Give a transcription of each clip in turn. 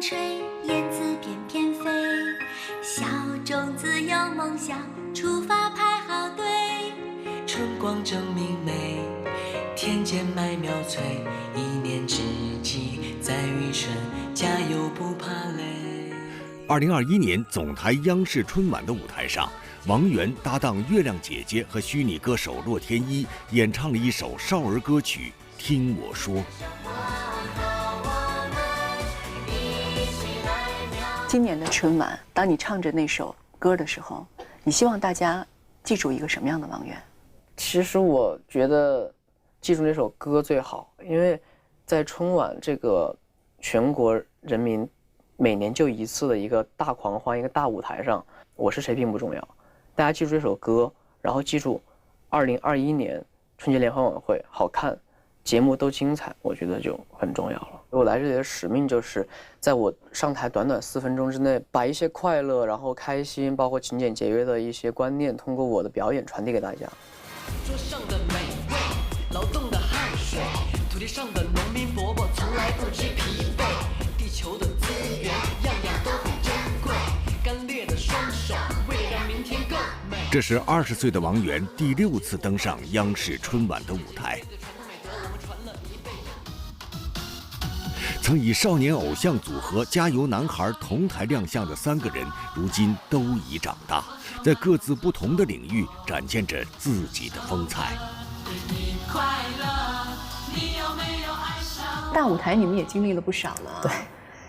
吹，燕子翩翩飞。小种子有梦想，出发排好队。春光正明媚，田间麦苗翠。一年之计在于春，加油不怕累。2021年总台央视春晚的舞台上，王源搭档月亮姐姐和虚拟歌手洛天依演唱了一首少儿歌曲《听我说》。今年的春晚，当你唱着那首歌的时候，你希望大家记住一个什么样的王源？其实我觉得记住那首歌最好，因为在春晚这个全国人民每年就一次的一个大狂欢、一个大舞台上，我是谁并不重要，大家记住这首歌，然后记住2021年春节联欢晚会好看，节目都精彩，我觉得就很重要了。我来这里的使命就是在我上台短短4分钟之内，把一些快乐，然后开心，包括勤俭节约的一些观念，通过我的表演传递给大家。桌上的美味，劳动的汗水，土地上的农民伯伯从来不知疲惫，地球的资源样样都很珍贵，干裂的双手为了让明天更美。这是20岁的王源第6次登上央视春晚的舞台。曾以少年偶像组合加油男孩同台亮相的3个人，如今都已长大，在各自不同的领域展现着自己的风采。大舞台你们也经历了不少了，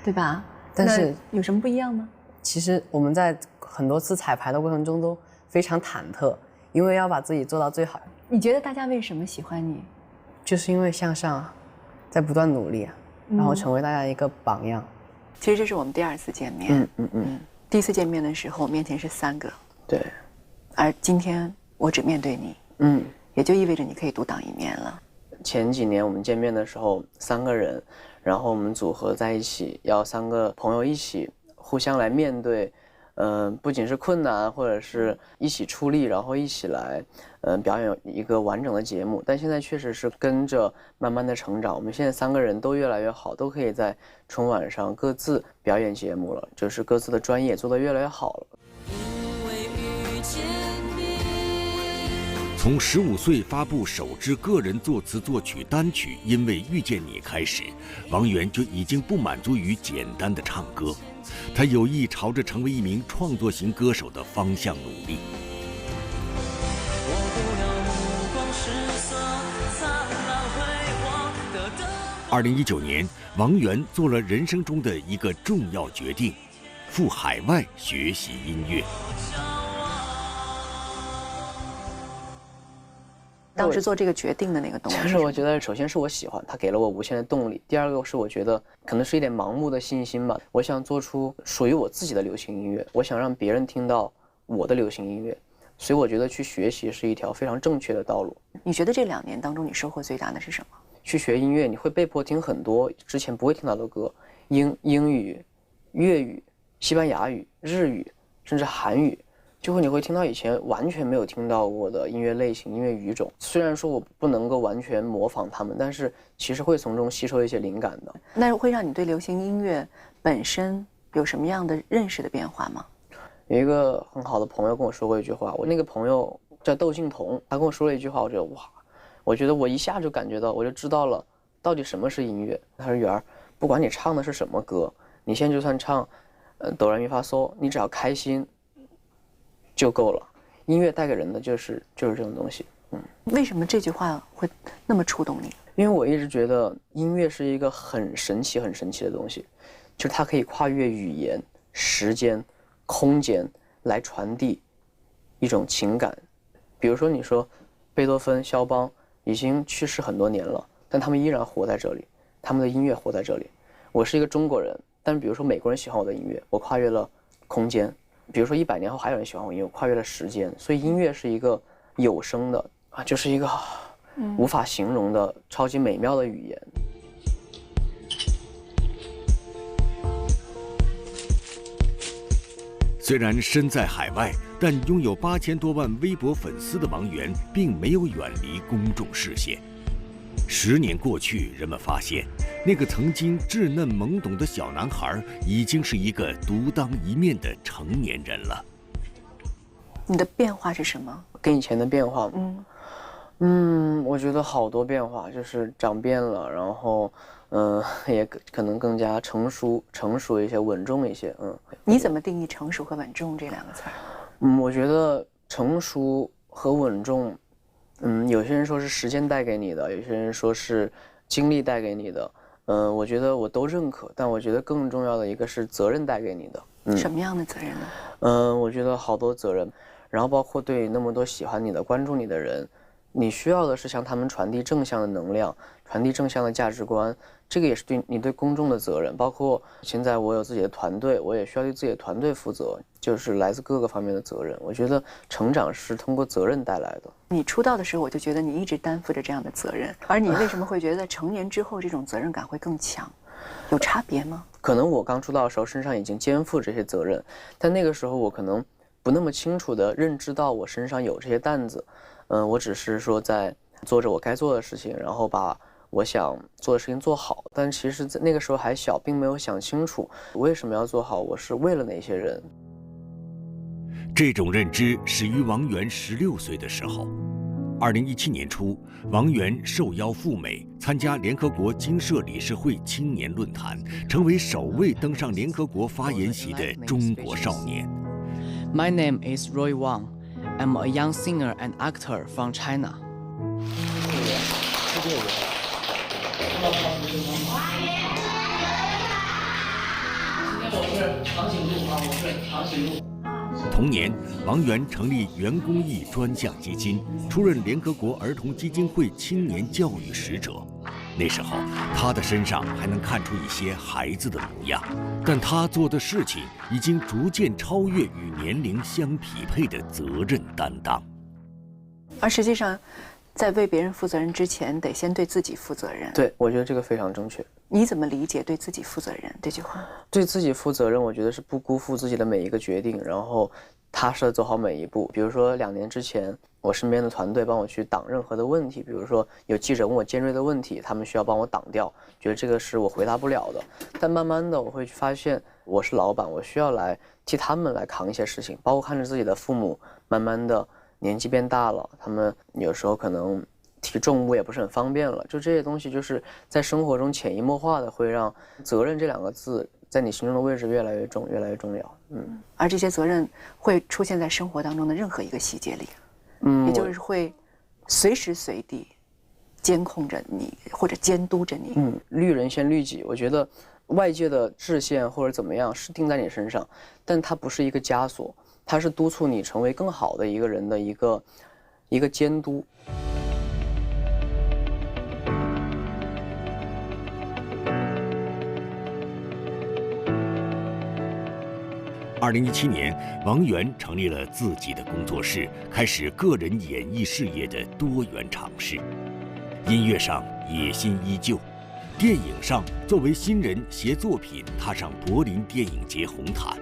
对吧？但是有什么不一样吗？其实我们在很多次彩排的过程中都非常忐忑，因为要把自己做到最好。你觉得大家为什么喜欢你？就是因为向上啊，在不断努力啊，然后成为大家一个榜样。其实这是我们第2次见面。第1次见面的时候，面前是3个，对，而今天我只面对你，也就意味着你可以独当一面了。前几年我们见面的时候，3个人，然后我们组合在一起，要3个朋友一起互相来面对，不仅是困难，或者是一起出力，然后一起来，表演一个完整的节目。但现在确实是跟着慢慢的成长，我们现在3个人都越来越好，都可以在春晚上各自表演节目了，就是各自的专业做得越来越好了。从15岁发布首支个人作词作曲单曲《因为遇见你》开始，王源就已经不满足于简单的唱歌，他有意朝着成为一名创作型歌手的方向努力。2019年，王源做了人生中的一个重要决定，赴海外学习音乐。当时做这个决定的那个动力，其实我觉得，首先是我喜欢，它给了我无限的动力；第二个是我觉得可能是一点盲目的信心吧。我想做出属于我自己的流行音乐，我想让别人听到我的流行音乐，所以我觉得去学习是一条非常正确的道路。你觉得这2年当中，你收获最大的是什么？去学音乐，你会被迫听很多之前不会听到的歌，英语、粤语、西班牙语、日语，甚至韩语。你会听到以前完全没有听到过的音乐类型、音乐语种。虽然说我不能够完全模仿他们，但是其实会从中吸收一些灵感的。那会让你对流行音乐本身有什么样的认识的变化吗？有一个很好的朋友跟我说过一句话，我那个朋友叫窦靖童，他跟我说了一句话，我觉得哇，我觉得我一下就感觉到，我就知道了到底什么是音乐。他说：“源儿，不管你唱的是什么歌，你现在就算唱，哆来咪发嗦，你只要开心。”就够了，音乐带给人的就是这种东西。为什么这句话会那么触动你？因为我一直觉得音乐是一个很神奇的东西，就是它可以跨越语言、时间、空间来传递一种情感。比如说你说贝多芬、肖邦已经去世很多年了，但他们依然活在这里，他们的音乐活在这里。我是一个中国人，但比如说美国人喜欢我的音乐，我跨越了空间。比如说100年后还有人喜欢我音乐，跨越了时间，所以音乐是一个有声的啊，就是一个无法形容的超级美妙的语言。虽然身在海外，但拥有8000多万微博粉丝的王源并没有远离公众视线。10年过去，人们发现那个曾经稚嫩懵懂的小男孩，已经是一个独当一面的成年人了。你的变化是什么？跟以前的变化吗？我觉得好多变化，就是长变了，然后也可能更加成熟一些，稳重一些。你怎么定义成熟和稳重这两个词儿？我觉得成熟和稳重，有些人说是时间带给你的，有些人说是经历带给你的，我觉得我都认可，但我觉得更重要的一个是责任带给你的。什么样的责任呢？我觉得好多责任，然后包括对那么多喜欢你的、关注你的人，你需要的是向他们传递正向的能量，传递正向的价值观，这个也是对你对公众的责任。包括现在我有自己的团队，我也需要对自己的团队负责，就是来自各个方面的责任。我觉得成长是通过责任带来的。你出道的时候，我就觉得你一直担负着这样的责任，而你为什么会觉得在成年之后这种责任感会更强？有差别吗？可能我刚出道的时候身上已经肩负这些责任，但那个时候我可能不那么清楚地认知到我身上有这些担子。我只是说在做着我该做的事情，然后把我想做的事情做好，但其实在那个时候还小，并没有想清楚为什么要做好，我是为了哪些人。这种认知始于王源16岁的时候。2017年初，王源受邀赴美参加联合国经社理事会青年论坛，成为首位登上联合国发言席的中国少年。My name is Roy Wang. I'm a young singer and actor from China. 同年，王源成立原公益专项基金，出任联合国儿童基金会青年教育使者。那时候，他的身上还能看出一些孩子的模样，但他做的事情已经逐渐超越与年龄相匹配的责任担当。而实际上，在为别人负责任之前，得先对自己负责任。对，我觉得这个非常正确。你怎么理解对自己负责任这句话？对自己负责任，我觉得是不辜负自己的每一个决定，然后踏实地走好每一步。比如说2年之前，我身边的团队帮我去挡任何的问题，比如说有记者问我尖锐的问题，他们需要帮我挡掉，觉得这个是我回答不了的。但慢慢的我会发现，我是老板，我需要来替他们来扛一些事情，包括看着自己的父母慢慢的年纪变大了，他们有时候可能提重物也不是很方便了，就这些东西就是在生活中潜移默化的会让责任这2个字在你心中的位置越来越重，越来越重要。而这些责任会出现在生活当中的任何一个细节里，也就是会随时随地监控着你或者监督着你。虑人先虑己，我觉得外界的制限或者怎么样是定在你身上，但它不是一个枷锁，它是督促你成为更好的一个人的一个监督。2017年，王源成立了自己的工作室，开始个人演艺事业的多元尝试。音乐上野心依旧，电影上作为新人携作品踏上柏林电影节红毯，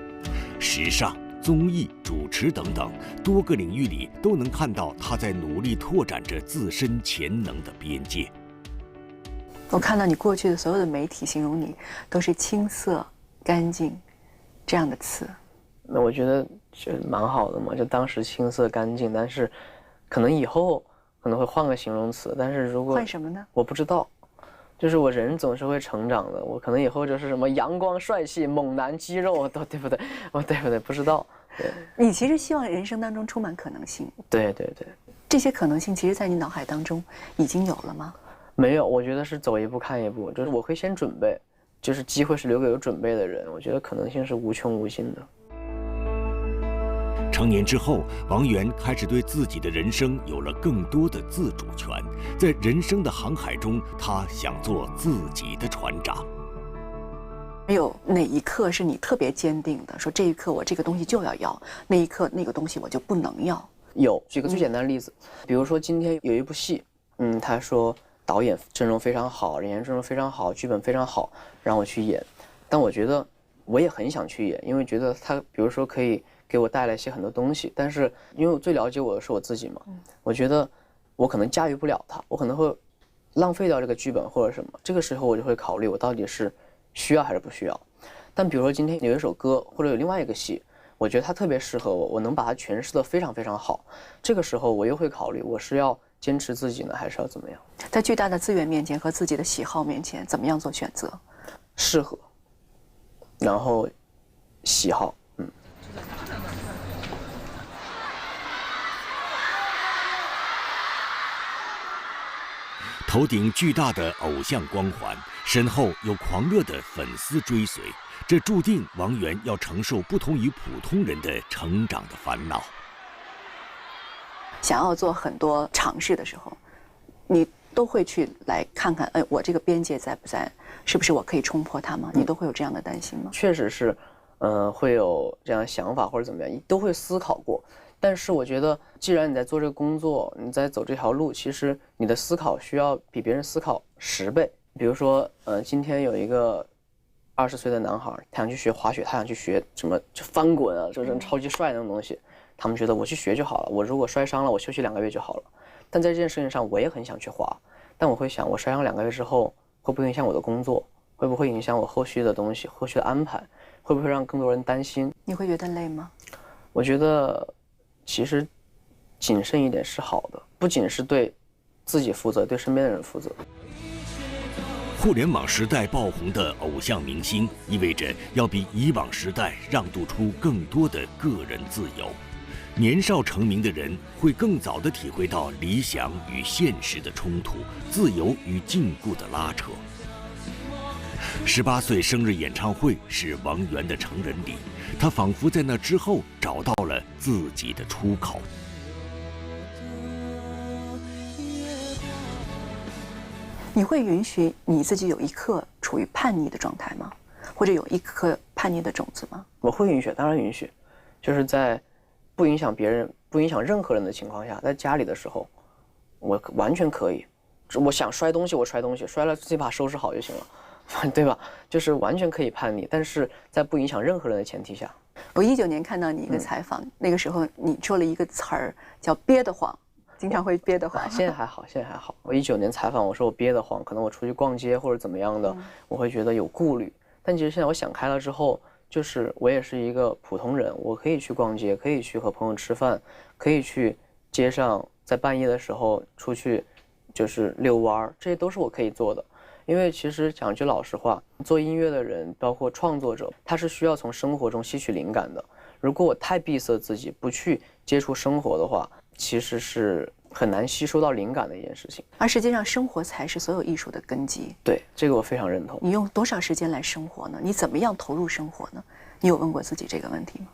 时尚、综艺、主持等等多个领域里都能看到他在努力拓展着自身潜能的边界。我看到你过去的所有的媒体形容你都是青涩、干净这样的词。那我觉得就蛮好的嘛，就当时青涩干净，但是可能以后可能会换个形容词，但是如果换什么呢？我不知道，就是我人总是会成长的，我可能以后就是什么阳光帅气猛男肌肉都对不对？对不对？不知道。对，你其实希望人生当中充满可能性。对，这些可能性其实在你脑海当中已经有了吗？没有，我觉得是走一步看一步，就是我会先准备，就是机会是留给有准备的人，我觉得可能性是无穷无尽的。成年之后，王源开始对自己的人生有了更多的自主权。在人生的航海中，他想做自己的船长。有哪一刻是你特别坚定的，说这一刻我这个东西就要，那一刻那个东西我就不能要？有，举个最简单的例子，比如说今天有一部戏，他说导演阵容非常好，演员阵容非常好，剧本非常好，让我去演。但我觉得我也很想去演，因为觉得他比如说可以给我带来一些很多东西，但是因为我最了解我的是我自己嘛，我觉得我可能驾驭不了他，我可能会浪费掉这个剧本或者什么，这个时候我就会考虑我到底是需要还是不需要。但比如说今天有一首歌或者有另外一个戏，我觉得它特别适合我，我能把它诠释得非常非常好，这个时候我又会考虑我是要坚持自己呢，还是要怎么样？在巨大的资源面前和自己的喜好面前，怎么样做选择？适合，然后喜好，头顶巨大的偶像光环，身后有狂热的粉丝追随，这注定王源要承受不同于普通人的成长的烦恼。想要做很多尝试的时候，你都会去来看看，我这个边界在不在，是不是我可以冲破它吗？你都会有这样的担心吗？确实是，会有这样的想法或者怎么样，都会思考过。但是我觉得，既然你在做这个工作，你在走这条路，其实你的思考需要比别人思考10倍。比如说，今天有一个20岁的男孩，他想去学滑雪，他想去学什么就翻滚啊，这种超级帅那种东西。他们觉得我去学就好了，我如果摔伤了，我休息2个月就好了。但在这件事情上，我也很想去滑，但我会想，我摔伤2个月之后，会不会影响我的工作？会不会影响我后续的东西、后续的安排？会不会让更多人担心？你会觉得累吗？我觉得，其实谨慎一点是好的，不仅是对自己负责，对身边的人负责。互联网时代爆红的偶像明星，意味着要比以往时代让渡出更多的个人自由。年少成名的人会更早地体会到理想与现实的冲突，自由与禁锢的拉扯。18岁生日演唱会是王源的成人礼，他仿佛在那之后找到了自己的出口。你会允许你自己有一刻处于叛逆的状态吗？或者有一颗叛逆的种子吗？我会允许，当然允许，就是在不影响别人、不影响任何人的情况下，在家里的时候，我完全可以。我想摔东西，我摔东西，摔了自己把它收拾好就行了，对吧？就是完全可以叛逆，但是在不影响任何人的前提下。我19年看到你一个采访，那个时候你说了一个词儿叫憋得慌，经常会憋得慌。现在还好，现在还好。我19年采访，我说我憋得慌，可能我出去逛街或者怎么样的，我会觉得有顾虑。但其实现在我想开了之后，就是我也是一个普通人，我可以去逛街，可以去和朋友吃饭，可以去街上在半夜的时候出去就是遛弯，这些都是我可以做的。因为其实讲句老实话，做音乐的人，包括创作者，他是需要从生活中吸取灵感的。如果我太闭塞自己，不去接触生活的话，其实是很难吸收到灵感的一件事情。而实际上，生活才是所有艺术的根基。对，这个我非常认同。你用多少时间来生活呢？你怎么样投入生活呢？你有问过自己这个问题吗？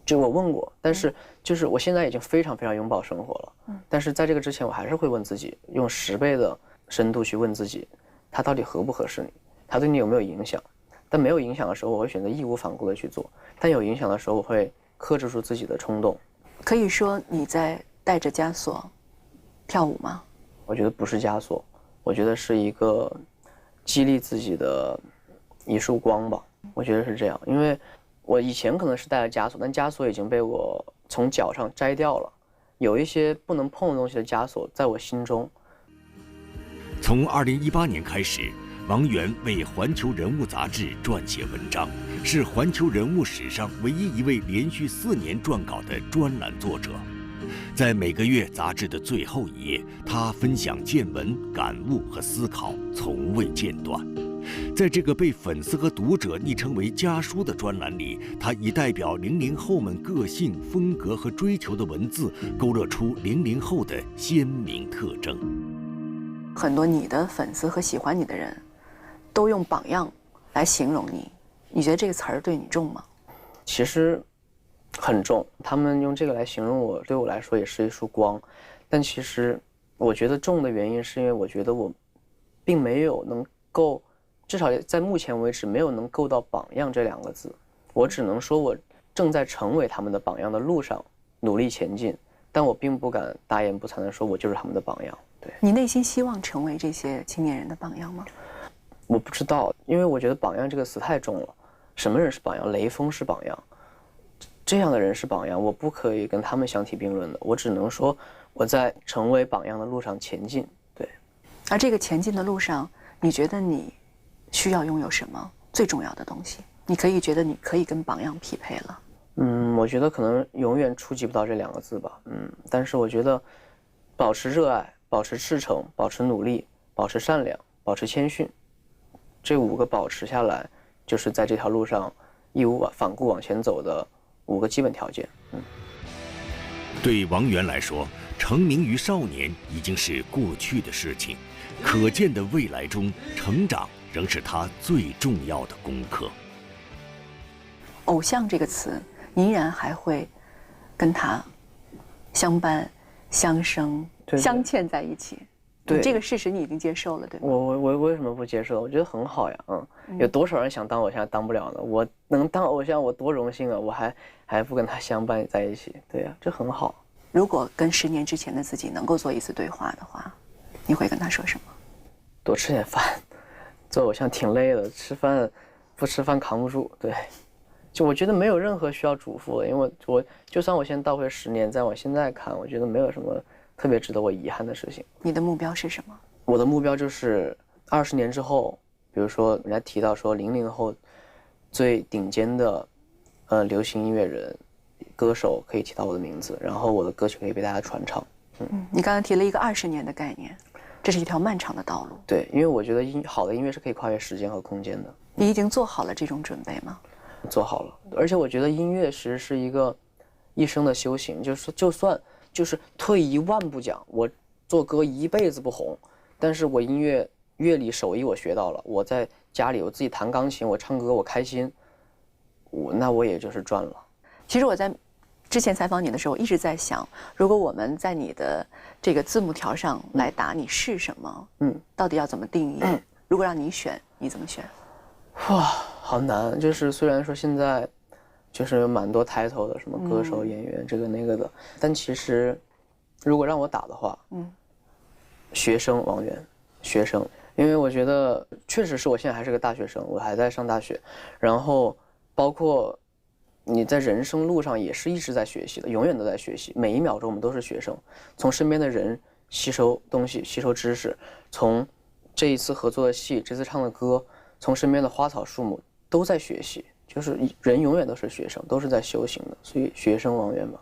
就我问过，但是就是我现在已经非常非常拥抱生活了。但是在这个之前，我还是会问自己，用10倍的深度去问自己，它到底合不合适你？它对你有没有影响？但没有影响的时候，我会选择义无反顾的去做；但有影响的时候，我会克制住自己的冲动。可以说你在带着枷锁跳舞吗？我觉得不是枷锁，我觉得是一个激励自己的一束光吧。我觉得是这样，因为我以前可能是带了枷锁，但枷锁已经被我从脚上摘掉了，有一些不能碰的东西的枷锁在我心中。从2018年开始，王源为《环球人物》杂志撰写文章，是《环球人物》史上唯一一位连续4年撰稿的专栏作者。在每个月杂志的最后一页，他分享见闻、感悟和思考，从未间断。在这个被粉丝和读者昵称为家书的专栏里，他以代表00后们个性、风格和追求的文字，勾勒出00后的鲜明特征。很多你的粉丝和喜欢你的人都用榜样来形容你，你觉得这个词儿对你重吗？其实很重，他们用这个来形容我，对我来说也是一束光。但其实我觉得重的原因是因为我觉得我并没有能够，至少在目前为止没有能够到榜样这2个字。我只能说我正在成为他们的榜样的路上努力前进，但我并不敢大言不惭地说我就是他们的榜样。对，你内心希望成为这些青年人的榜样吗？我不知道，因为我觉得榜样这个词太重了。什么人是榜样？雷锋是榜样，这样的人是榜样，我不可以跟他们相提并论的。我只能说我在成为榜样的路上前进。对，而这个前进的路上，你觉得你需要拥有什么最重要的东西？你可以觉得你可以跟榜样匹配了。我觉得可能永远触及不到这2个字吧。但是我觉得保持热爱，保持赤诚，保持努力，保持善良，保持谦逊，这5个保持下来，就是在这条路上义无反顾往前走的5个基本条件。对王源来说，成名于少年已经是过去的事情，可见的未来中，成长仍是他最重要的功课。偶像这个词，你依然还会跟他相伴、相生、镶嵌在一起。对，这个事实你已经接受了，对吗？我为什么不接受？我觉得很好呀，有多少人想当偶像当不了呢？我能当偶像，我多荣幸啊！我还不跟他相伴在一起，对呀，这很好。如果跟10年之前的自己能够做一次对话的话，你会跟他说什么？多吃点饭，做偶像挺累的，不吃饭扛不住。对，就我觉得没有任何需要嘱咐的，因为我就算我现在倒回10年，再往现在看，我觉得没有什么特别值得我遗憾的事情。你的目标是什么？我的目标就是20年之后，比如说人家提到说00后最顶尖的流行音乐人、歌手可以提到我的名字，然后我的歌曲可以被大家传唱。你刚才提了一个20年的概念，这是一条漫长的道路。对，因为我觉得好的音乐是可以跨越时间和空间的。你已经做好了这种准备吗？做好了，而且我觉得音乐其实是一个一生的修行，就算退1万步讲，我做歌一辈子不红，但是我乐理手艺我学到了，我在家里我自己弹钢琴，我唱歌我开心，那我也就是赚了。其实我在之前采访你的时候，一直在想，如果我们在你的这个字幕条上来打你是什么，到底要怎么定义？如果让你选，你怎么选？哇，好难！就是虽然说现在就是有蛮多 title 的，什么歌手、演员这个那个的，但其实如果让我打的话，学生王源，学生，因为我觉得确实是我现在还是个大学生，我还在上大学，然后包括你在人生路上也是一直在学习的，永远都在学习，每1秒钟我们都是学生，从身边的人吸收东西，吸收知识，从这一次合作的戏，这次唱的歌，从身边的花草树木都在学习，就是人永远都是学生，都是在修行的，所以学生王源吧。